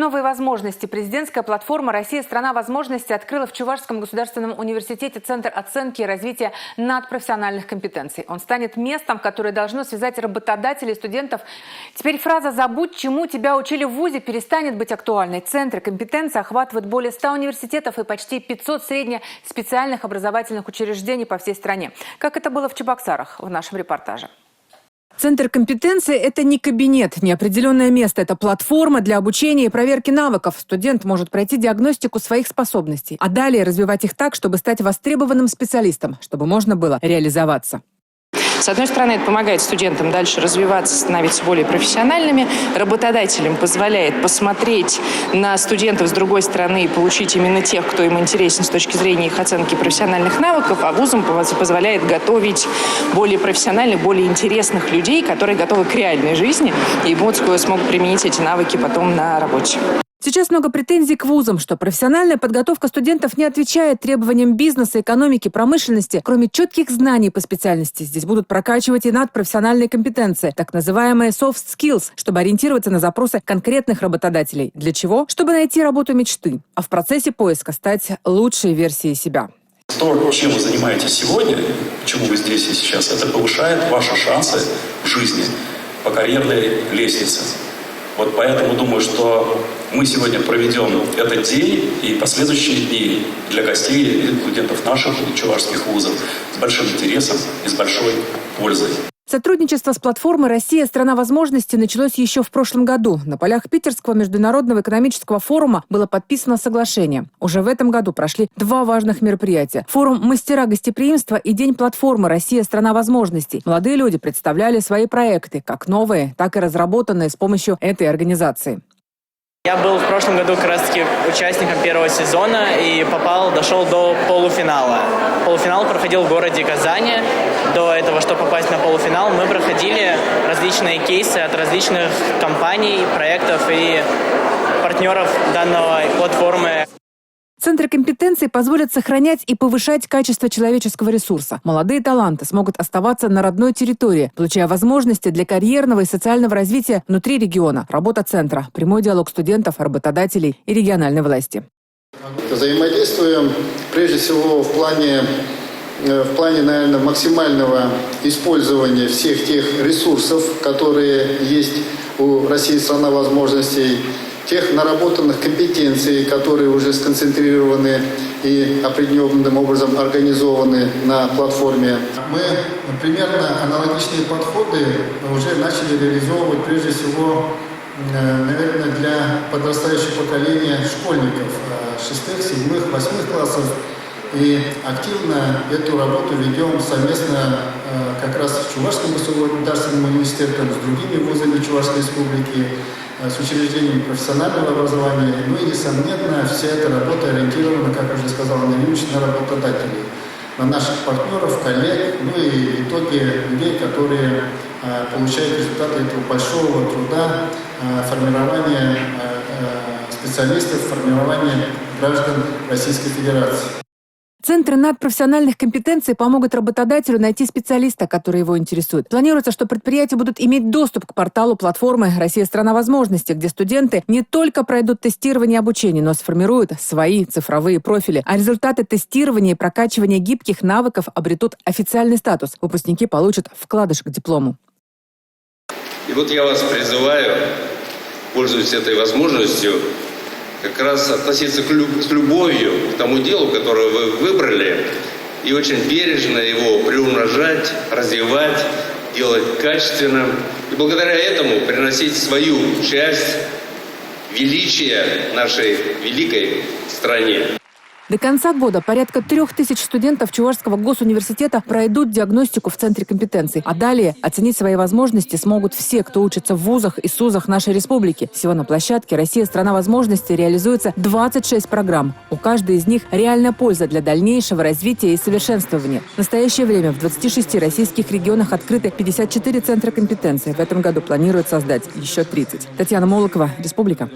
Новые возможности. Президентская платформа «Россия – страна возможностей» открыла в Чувашском государственном университете Центр оценки и развития надпрофессиональных компетенций. Он станет местом, которое должно связать работодателей и студентов. Теперь фраза «забудь, чему тебя учили в ВУЗе» перестанет быть актуальной. Центры компетенций охватывают более 100 университетов и почти 500 средне-специальных образовательных учреждений по всей стране. Как это было в Чебоксарах в нашем репортаже. Центр компетенции – это не кабинет, не определенное место. Это платформа для обучения и проверки навыков. Студент может пройти диагностику своих способностей, а далее развивать их так, чтобы стать востребованным специалистом, чтобы можно было реализоваться. С одной стороны, это помогает студентам дальше развиваться, становиться более профессиональными. Работодателям позволяет посмотреть на студентов с другой стороны и получить именно тех, кто им интересен с точки зрения их оценки профессиональных навыков, а вузам позволяет готовить более профессиональных, более интересных людей, которые готовы к реальной жизни и смогут применить эти навыки потом на работе. Сейчас много претензий к вузам, что профессиональная подготовка студентов не отвечает требованиям бизнеса, экономики, промышленности. Кроме четких знаний по специальности, здесь будут прокачивать и надпрофессиональные компетенции, так называемые soft skills, чтобы ориентироваться на запросы конкретных работодателей. Для чего? Чтобы найти работу мечты, а в процессе поиска стать лучшей версией себя. То, чем вы занимаетесь сегодня, почему вы здесь и сейчас, это повышает ваши шансы в жизни по карьерной лестнице. Вот поэтому думаю, что мы сегодня проведем этот день и последующие дни для гостей и студентов наших и чувашских вузов с большим интересом и с большой пользой. Сотрудничество с платформой «Россия – страна возможностей» началось еще в прошлом году. На полях Питерского международного экономического форума было подписано соглашение. Уже в этом году прошли два важных мероприятия. Форум «Мастера гостеприимства» и День платформы «Россия – страна возможностей». Молодые люди представляли свои проекты, как новые, так и разработанные с помощью этой организации. Я был в прошлом году как раз-таки участником первого сезона и дошел до полуфинала. Полуфинал проходил в городе Казани. До этого, чтобы попасть на полуфинал, мы проходили различные кейсы от различных компаний, проектов и партнеров данной платформы. Центры компетенций позволят сохранять и повышать качество человеческого ресурса. Молодые таланты смогут оставаться на родной территории, получая возможности для карьерного и социального развития внутри региона. Работа центра, прямой диалог студентов, работодателей и региональной власти. Взаимодействуем прежде всего в плане, наверное, максимального использования всех тех ресурсов, которые есть у России страна возможностей, тех наработанных компетенций, которые уже сконцентрированы и определенным образом организованы на платформе. Мы примерно аналогичные подходы уже начали реализовывать прежде всего, наверное, для подрастающего поколения школьников 6, 7, 8 классов. И активно эту работу ведем совместно как раз с Чувашским государственным университетом, с другими вузами Чувашской республики, с учреждениями профессионального образования. Ну и, несомненно, вся эта работа ориентирована, как уже сказал Андрей Ильич, на работодателей, на наших партнеров, коллег, ну и итоги людей, которые получают результаты этого большого труда, формирования специалистов, формирования граждан Российской Федерации. Центры надпрофессиональных компетенций помогут работодателю найти специалиста, который его интересует. Планируется, что предприятия будут иметь доступ к порталу платформы «Россия – страна возможностей», где студенты не только пройдут тестирование и обучение, но сформируют свои цифровые профили. А результаты тестирования и прокачивания гибких навыков обретут официальный статус. Выпускники получат вкладыш к диплому. И вот я вас призываю, пользуясь этой возможностью, как раз относиться с любовью к тому делу, которое вы выбрали, и очень бережно его приумножать, развивать, делать качественным. И благодаря этому приносить свою часть величия нашей великой стране. До конца года порядка 3000 студентов Чувашского госуниверситета пройдут диагностику в Центре компетенций. А далее оценить свои возможности смогут все, кто учится в вузах и СУЗах нашей республики. Всего на площадке «Россия – страна возможностей» реализуется 26 программ. У каждой из них реальная польза для дальнейшего развития и совершенствования. В настоящее время в 26 российских регионах открыты 54 центра компетенций. В этом году планируют создать еще 30. Татьяна Молокова, Республика.